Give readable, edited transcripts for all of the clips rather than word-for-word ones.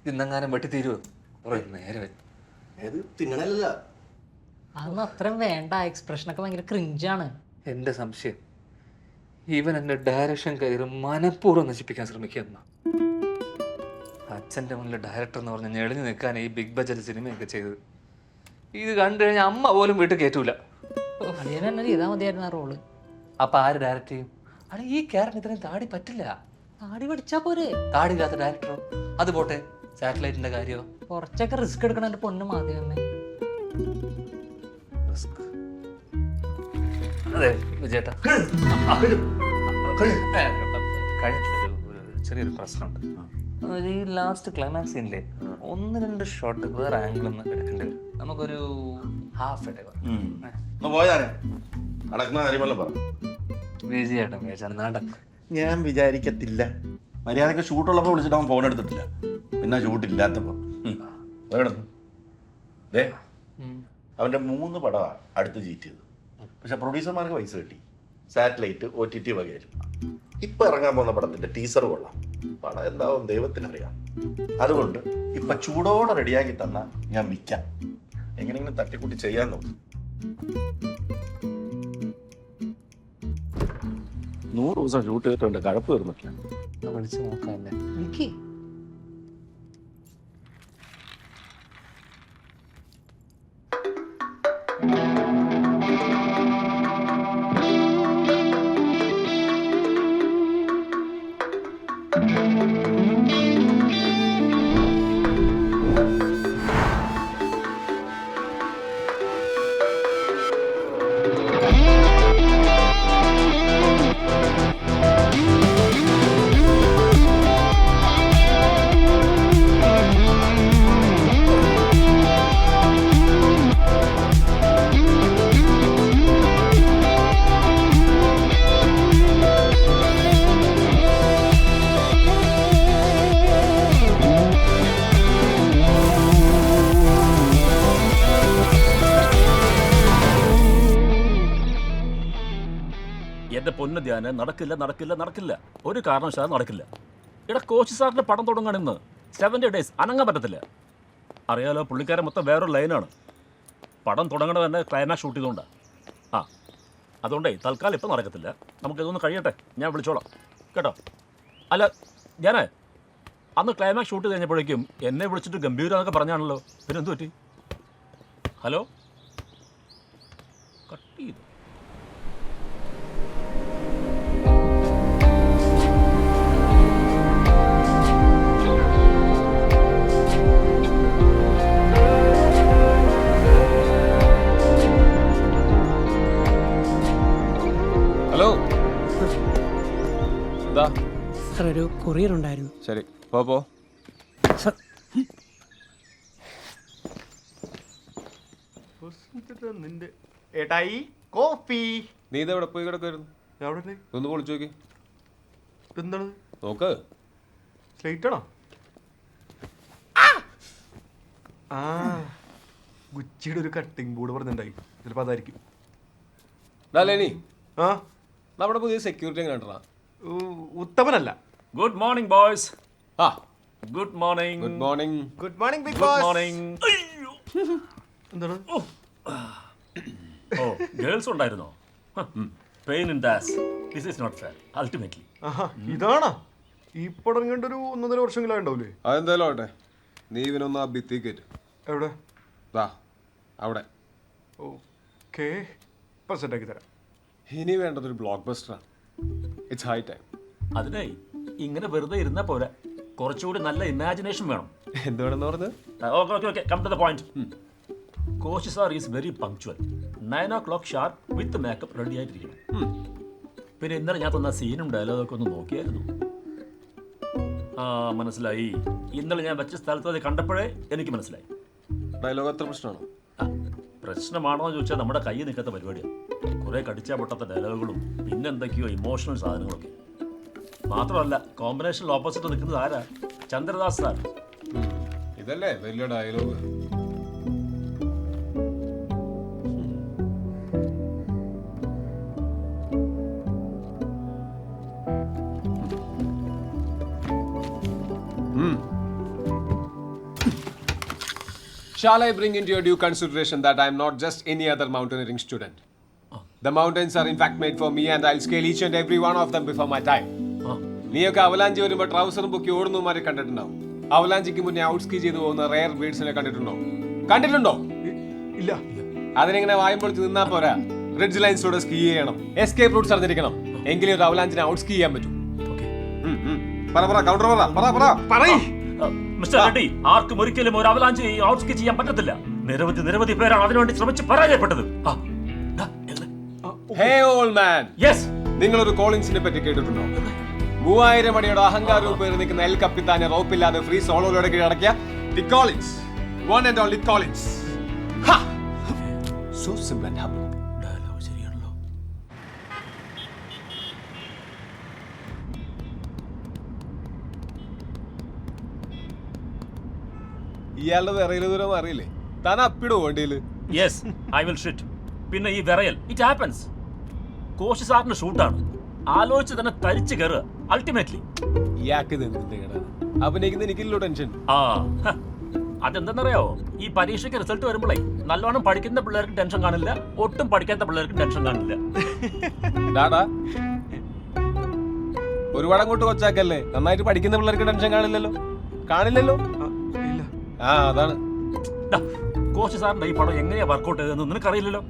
ഇന്നെങ്ങാനും വെട്ടി തീരുവോ? കുറേ നേരം ഏത് തിന്നണല്ല. അതൊന്നും അത്രയും വേണ്ട. എക്സ്പ്രഷനൊക്കെ ഭയങ്കര ക്രിഞ്ചാണ്. എൻ്റെ സംശയം ഇവൻ എൻ്റെ ഡയറക്ഷൻ കയറി മനഃപൂർവ്വം നശിപ്പിക്കാൻ ശ്രമിക്കുന്ന അച്ഛൻ്റെ മുന്നിൽ ഡയറക്ടർ എന്ന് പറഞ്ഞ് ഞെളിഞ്ഞു നിൽക്കാൻ ഈ ബിഗ് ബഡ്ജറ്റ് സിനിമയൊക്കെ ചെയ്തത്. ഇത് കണ്ടു കഴിഞ്ഞാൽ അമ്മ പോലും വീട്ടിൽ കയറ്റൂല. അതിന് തന്നെ ചെയ്താൽ മതിയായിരുന്നു ആ റോള്. അപ്പം ആര് ഡയറക്റ്റ് ചെയ്യും? അല്ല, ഈ ക്യാരക്ടർ ഇത്രയും താടി പറ്റില്ല. താടി പഠിച്ചാ പോരെ. താടിയില്ലാത്ത ഡയറക്ടറോ? അത് പോട്ടെ, സാറ്റലൈറ്റിൻ്റെ കാര്യമോ? കുറച്ചൊക്കെ റിസ്ക് എടുക്കണം എൻ്റെ പൊണ്ണ് മാധ്യമമേ. റിസ്ക്. അതെ വിജയേട്ടാ, ചെറിയൊരു പ്രശ്നമുണ്ട്. അതായത് ഈ ലാസ്റ്റ് ക്ലൈമാക്സ് സീനിലെ 1-2 ഷോട്ട് വേറെ ആംഗിൾ ഒന്ന് എടുക്കേണ്ടി വരും. നമുക്കൊരു ഹാഫ് ഇടവ പോയാനെ നടക്കുന്ന കാര്യമല്ല പറ. വിജയേട്ടൻ വിചാരിച്ചാൽ നടക്കും. ഞാൻ വിചാരിക്കത്തില്ല. മര്യാദക്ക് ഷൂട്ടുള്ളപ്പോൾ വിളിച്ചിട്ട് അവൻ ഫോൺ എടുത്തിട്ടില്ല. പിന്നെ ഷൂട്ടില്ലാത്തപ്പോ അവന്റെ 3 പടമാണ് അടുത്ത് ജീറ്റ് ചെയ്തത്. പക്ഷെ പ്രൊഡ്യൂസർമാർക്ക് പൈസ കിട്ടി. Satellite OTT വകയായിരുന്നു. ഇപ്പൊ ഇറങ്ങാൻ പോകുന്ന പടത്തിന്റെ ടീസർ കൊള്ളാം. പടം എന്താവും ദൈവത്തിനറിയാം. അതുകൊണ്ട് ഇപ്പൊ ചൂടോടെ റെഡിയാക്കി തന്നാ ഞാൻ വിൽക്കാം. എങ്ങനെയെങ്കിലും തട്ടിക്കൂട്ടി ചെയ്യാൻ നോക്കും. 100 ദിവസം ഷൂട്ട് ചെയ്തിട്ടുണ്ട്, കഴപ്പ് തീർന്നിട്ടില്ല. വിളിച്ച് നോക്കാമല്ലേ? എനിക്ക് എന്റെ പൊന്നു ധ്യാനം നടക്കില്ല. ഒരു കാരണവശാലും നടക്കില്ല. ഇവിടെ കോച്ച് സാറിന്റെ പടം തുടങ്ങാൻ ഇന്ന് 70 days അനങ്ങാൻ പറ്റത്തില്ല. അറിയാലോ, പുള്ളിക്കാരൻ മൊത്തം വേറൊരു ലൈനാണ്. പടം തുടങ്ങണ തന്നെ ക്ലൈമാക്സ് ഷൂട്ട് ചെയ്തുകൊണ്ടാണ്. അതുകൊണ്ടേ തൽക്കാലം ഇപ്പം നടക്കത്തില്ല. നമുക്കിതൊന്ന് കഴിയട്ടെ, ഞാൻ വിളിച്ചോളാം കേട്ടോ. അല്ല ഞാനേ അന്ന് ക്ലൈമാക്സ് ഷൂട്ട് കഴിഞ്ഞപ്പോഴേക്കും എന്നെ വിളിച്ചിട്ട് ഗംഭീരന്നൊക്കെ പറഞ്ഞാണല്ലോ. പിന്നെ എന്ത് പറ്റി? ഹലോ, കട്ട് ചെയ്തു. ഹലോ, എന്താ സാർ? ഒരു കൊറിയർ ഉണ്ടായിരുന്നു. ശരി, പോ. നിന്റെ ഏട്ടായി കോഫി. നീ ഇതെവിടെ പോയി കിടക്കായിരുന്നു? ഒന്ന് പൊളിച്ചു നോക്കി. എന്താണ് നോക്ക്. സ്ലേറ്റ് ആണോ? ആ, ഗുച്ചിയുടെ ഒരു കട്ടിംഗ് ബോർഡ് പറഞ്ഞിട്ടുണ്ടായി. ചിലപ്പോൾ അതായിരിക്കും. ലേനി, ആ, നമ്മുടെ പുതിയ സെക്യൂരിറ്റി എങ്ങനെ കണ്ടാ? ഉത്തമനല്ല. Good morning boys. ആ, good morning. Good morning. Good morning big good boss. Morning. എന്താണ്? ഓ, ഗേൾസ് ഉണ്ടായിരുന്നോ? Pain in the ass. This is not fair ultimately. ആഹാ, ഇതാണോ ഈ പടം കണ്ട ഒരു 1.5 വർഷമെങ്കിലും ഉണ്ടാവില്ലേ? അതെന്തായാലും ആവട്ടെ. നീ ഇവനൊന്ന് ആ ഭിത്തി കയറ്റ്. എവിടെ? അവിടെ. ഓക്കേ, ഇപ്പം സെറ്റാക്കി തരാം. ഇനി വേണ്ടതൊരു ബ്ലോക്ക് ബസ്റ്ററാണ്. It's high time. അതിനെ ഇങ്ങനെ വെറുതെ ഇരുന്നാ പോരാ, കുറച്ചുകൂടി നല്ല ഇമാജിനേഷൻ വേണം. എന്തുവേണമെന്ന് പറഞ്ഞത്? Okay, come to the point. Coach sir is very punctual. 9 o'clock sharp with makeup ready ആയിട്ടിരിക്കണം. പിന്നെ ഇന്നലെ ഞാൻ തന്ന സീനും ഡയലോഗൊക്കെ ഒന്ന് നോക്കിയായിരുന്നു. മനസ്സിലായി. ഇന്നലെ ഞാൻ വെച്ച സ്ഥലത്ത് അത് കണ്ടപ്പോഴേ എനിക്ക് മനസ്സിലായി. ഡയലോഗ് അത്ര പ്രശ്നമാണോ? പ്രശ്നമാണോ എന്ന് ചോദിച്ചാൽ നമ്മുടെ കൈ നിൽക്കാത്ത പരിപാടിയാണ്. കുറേ കടിച്ചാൽ പൊട്ടാത്ത ഡയലോഗുകളും പിന്നെന്തൊക്കെയോ ഇമോഷണൽ സാധനങ്ങളൊക്കെ. മാത്രമല്ല കോമ്പിനേഷനിൽ ഓപ്പോസിറ്റ് നിൽക്കുന്നത് ആരാ? ചന്ദ്രദാസ് സാർ. ഇതല്ലേ വലിയ dialogue. Shall I bring into your due consideration that I am not just any other mountaineering student? The mountains are in fact made for me and I'll scale each and every one of them before my time. നീയൊക്കെ avalanche വരുമ്പോൾ ട്രൗസറും പൊക്കി ഓടുന്നവന്മാരെ കണ്ടിട്ടുണ്ടാവും. അവലാഞ്ചിക്ക് മുന്നേ ഔട്ട്സ്കി ചെയ്ത് പോകുന്ന rare ബീഡ്സിനെ കണ്ടിട്ടുണ്ടോ? ഇല്ല. അതിനെങ്ങനെ വായുമ്പൊളിച്ച് നിന്നാ പോരാ. റിഡ്ജ് ലൈൻസിലൂടെ സ്കീ ചെയ്യണം, എസ്കേപ്പ് റൂട്ട്സ് അറിഞ്ഞിരിക്കണം. എങ്കിലും ഒരു അവലാഞ്ചിനെ ഔട്ട്സ്കി ചെയ്യാൻ പറ്റും. മിസ്റ്റർ റെഡ്ഡി, ആർക്കും ഒരിക്കലും ഒരു അവലാഞ്ചി ഔട്ട്സ്കി ചെയ്യാൻ പറ്റത്തില്ല. നിരവധി പേരാണ് അതിനുവേണ്ടി ശ്രമിച്ച് പരാജയപ്പെട്ടത്. Hey old man. Yes. നിങ്ങളൊരു കോളിൻസിനെ പറ്റി കേട്ടിട്ടുണ്ടോ? 3000 അടിയുടെ അഹങ്കാരവും പേര് നിൽക്കുന്ന എൽ കപ്പിത്താനെ റോപ്പില്ലാതെ ഫ്രീ സോളോയിലൂടെ കീഴടക്കിയ the Collins, one and only Collins. So simple and humble. Dialogue ശരിയാണല്ലോ. ഇയാളുടെ വിറയില് ദൂരം അറിയില്ലേ? താൻ അപ്പിടോ വണ്ടിയില്? Yes, I will shit. പിന്നെ ഈ വിറയൽ, ഇറ്റ് ഹാപ്പൻസ്. കോശി സാറിന്റെ ഷൂട്ടാണ്. ആലോചിച്ച് തന്നെ തരിച്ചു കയറുക അൾട്ടിമേറ്റ്ലി. ഇയാൾക്ക് അഭിനയിക്കുന്ന എനിക്കില്ലോ ടെൻഷൻ. അതെന്തെന്നറിയാവോ, ഈ പരീക്ഷയ്ക്ക് റിസൾട്ട് വരുമ്പോഴേ നല്ലോണം പഠിക്കുന്ന പിള്ളേർക്ക് ടെൻഷൻ കാണില്ല, ഒട്ടും പഠിക്കാത്ത പിള്ളേർക്ക് ടെൻഷൻ കാണില്ല. ഡാടാ, ഒരുപാട് അങ്ങോട്ട് കൊച്ചാക്കല്ലേ. നന്നായിട്ട് പഠിക്കുന്ന പിള്ളേർക്ക് ടെൻഷൻ കാണില്ലല്ലോ. ആ അതാണ്. കോച്ച് സാറിന്റെ ഈ പടം എങ്ങനെയാ വർക്കൗട്ട് ചെയ്തതെന്ന് നിനക്കറിയില്ലല്ലോ.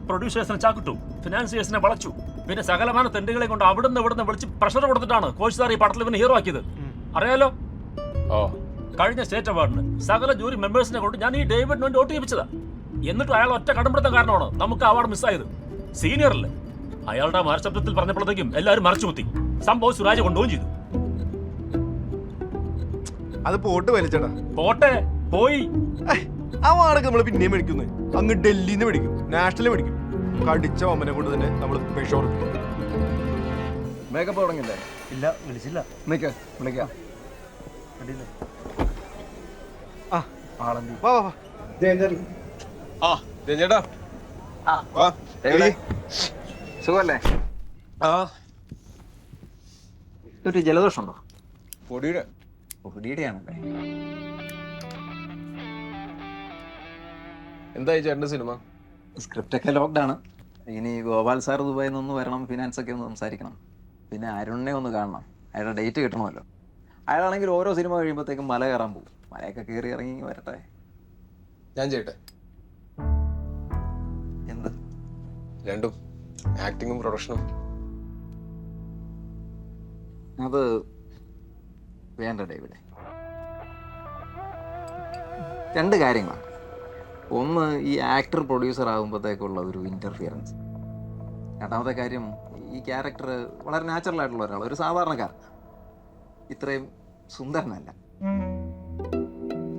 പ്രൊഡ്യൂസേഴ്സിനെ ചാക്കിട്ടു, ഫിനാൻസിയേഴ്സിനെ വളച്ചു, പിന്നെ സകലമാന തെണ്ടുകളെ കൊണ്ട് അവിടുന്ന് വിളിച്ച് പ്രഷർ കൊടുത്തിട്ടാണ് കോച്ച് സാർ ഈ പടത്തിൽ ഇവന് ഹീറോ ആക്കിയത്. അറിയാലോ? കഴിഞ്ഞ സ്റ്റേറ്റ് അവാർഡിന് സകല ജൂറി മെമ്പേഴ്സിനെ കൊണ്ട് ഞാൻ ഈ ഡേവിഡിന് വേണ്ടി വോട്ട് ചെയ്യിപ്പിച്ചതാ. എന്നിട്ട് അയാൾ ഒറ്റ കടമ്പിടുത്തം കാരണമാണ് നമുക്ക് അവാർഡ് മിസ്സായത്. സീനിയർ അല്ലേ? അയാളുടെ മരശബ്ദത്തിൽ പറഞ്ഞപ്പോഴത്തേക്കും എല്ലാവരും മറച്ചു കുത്തി. സംഭവം സുരാജ് കൊണ്ടുപോകും ചെയ്തു. അത് പോട്ട് വലിച്ചടാ. പോട്ടെ, പോയി. ആ വാടക നമ്മൾ പിന്നെയും മേടിക്കുന്നത്. അങ്ങ് ഡൽഹിന്ന് മേടിക്കും, നാഷണൽ മേടിക്കും. കടിച്ച ഒമ്മനെ കൊണ്ട് തന്നെ നമ്മൾ പെഷോർ. മേക്കപ്പ് തുടങ്ങില്ലേ? ഇല്ല, വിളിച്ചില്ല. വിളിക്കാം. ആളെന്തി? വാ വാ വാ. ചേട്ടാ സുഖല്ലേ? ഒരു ജലദോഷമുണ്ടോ? പൊടിയുടെയാണല്ലേ? എന്തായി ചേട്ടൻ്റെ സിനിമ? സ്ക്രിപ്റ്റ് ഒക്കെ ലോക്ക്ഡാണ്. ഇനി ഗോപാൽ സാർ ദുബായിൽ നിന്ന് വരണം, ഫിനാൻസ് ഒക്കെ ഒന്ന് സംസാരിക്കണം. പിന്നെ അരുണിനെ ഒന്ന് കാണണം, അയാളുടെ ഡേറ്റ് കിട്ടണമല്ലോ. അയാളാണെങ്കിൽ ഓരോ സിനിമ കഴിയുമ്പോഴത്തേക്കും മല കയറാൻ പോകും. മലയൊക്കെ കയറി ഇറങ്ങി വരട്ടെ. ഞാൻ ചെയ്യട്ടെ? എന്ത് രണ്ടും, ആക്ടിങ്ങും പ്രൊഡക്ഷനും. അത് വേണ്ട ഡേവിഡ്. രണ്ട് കാര്യങ്ങളാണ്. ഒന്ന്, ഈ ആക്ടർ പ്രൊഡ്യൂസർ ആകുമ്പോഴത്തേക്കുള്ള ഒരു ഇൻ്റർഫിയറൻസ്. രണ്ടാമത്തെ കാര്യം, ഈ ക്യാരക്ടർ വളരെ നാച്ചുറൽ ആയിട്ടുള്ള ഒരാൾ, ഒരു സാധാരണക്കാരൻ, ഇത്രയും സുന്ദരനല്ല.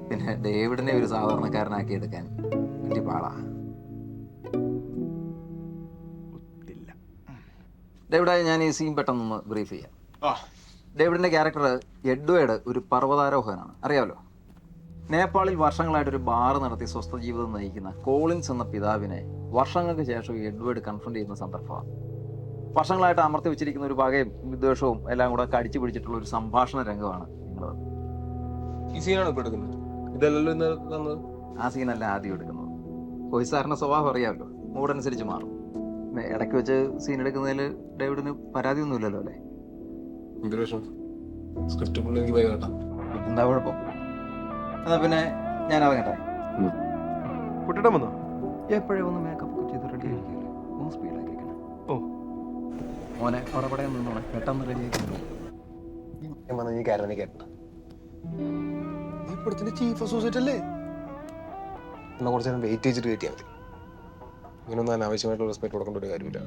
പിന്നെ ഡേവിഡിനെ ഒരു സാധാരണക്കാരനാക്കി എടുക്കാൻ വലിയ പാടാ. ഡേവിഡായി ഞാൻ ഈ സീൻ പെട്ടെന്നൊന്ന് ബ്രീഫ് ചെയ്യാം. ഡേവിഡിൻ്റെ ക്യാരക്ടർ എഡ്വേർഡ് ഒരു പർവ്വതാരോഹകനാണ്, അറിയാമല്ലോ. നേപ്പാളിൽ വർഷങ്ങളായിട്ടൊരു ബാർ നടത്തി സ്വസ്ഥ ജീവിതം നയിക്കുന്ന കോളിൻസ് എന്ന പിതാവിനെ വർഷങ്ങൾക്ക് ശേഷം എഡ്വേർഡ് കൺഫ്രണ്ട് ചെയ്യുന്ന സന്ദർഭമാണ്. വർഷങ്ങളായിട്ട് അമർത്തി വെച്ചിരിക്കുന്ന ഒരു പകയും വിദ്വേഷവും എല്ലാം കൂടെ കടിച്ചു പിടിച്ചിട്ടുള്ള ഒരു സംഭാഷണ രംഗമാണ് നിങ്ങൾ. ഈ സീനാണ് ഇപ്പോൾ എടുക്കുന്നത്? ഇതല്ലല്ലോ ആ സീനല്ല ആദ്യം എടുക്കുന്നത്. കോഹി സാറിന്റെ സ്വഭാവം അറിയാമല്ലോ, മൂടനുസരിച്ച് മാറും. ഇടയ്ക്ക് വെച്ച് സീൻ എടുക്കുന്നതിൽ ഡേവിഡിന് പരാതിയൊന്നുമില്ലല്ലോ അല്ലേ? സ്ക്രിപ്റ്റ് എനിക്ക് പോയി കേട്ടാ. എന്താ കുഴപ്പം? എന്നാ പിന്നെ ഞാൻ ഇറങ്ങട്ടെ. കുട്ടിടം വന്നോ? എപ്പോഴേ ഒന്ന് മേക്കപ്പ് ഒക്കെ ചെയ്ത് റെഡി ആയിരിക്കില്ലേ? ഒന്ന് സ്പീഡാക്കി വെക്കണം. മോനെ അവിടെ പടയാൻ നിന്നോളെ, പെട്ടെന്ന് റെഡി ആക്കി. ചീഫ് അസോസിയേറ്റ് അല്ലേ? എന്നാ കുറച്ച് നേരം വെയിറ്റ് ചെയ്യാൻ മതി. ഇങ്ങനൊന്നും അനാവശ്യമായിട്ടുള്ള റെസ്പെക്ട് കൊടുക്കേണ്ട ഒരു കാര്യമില്ല.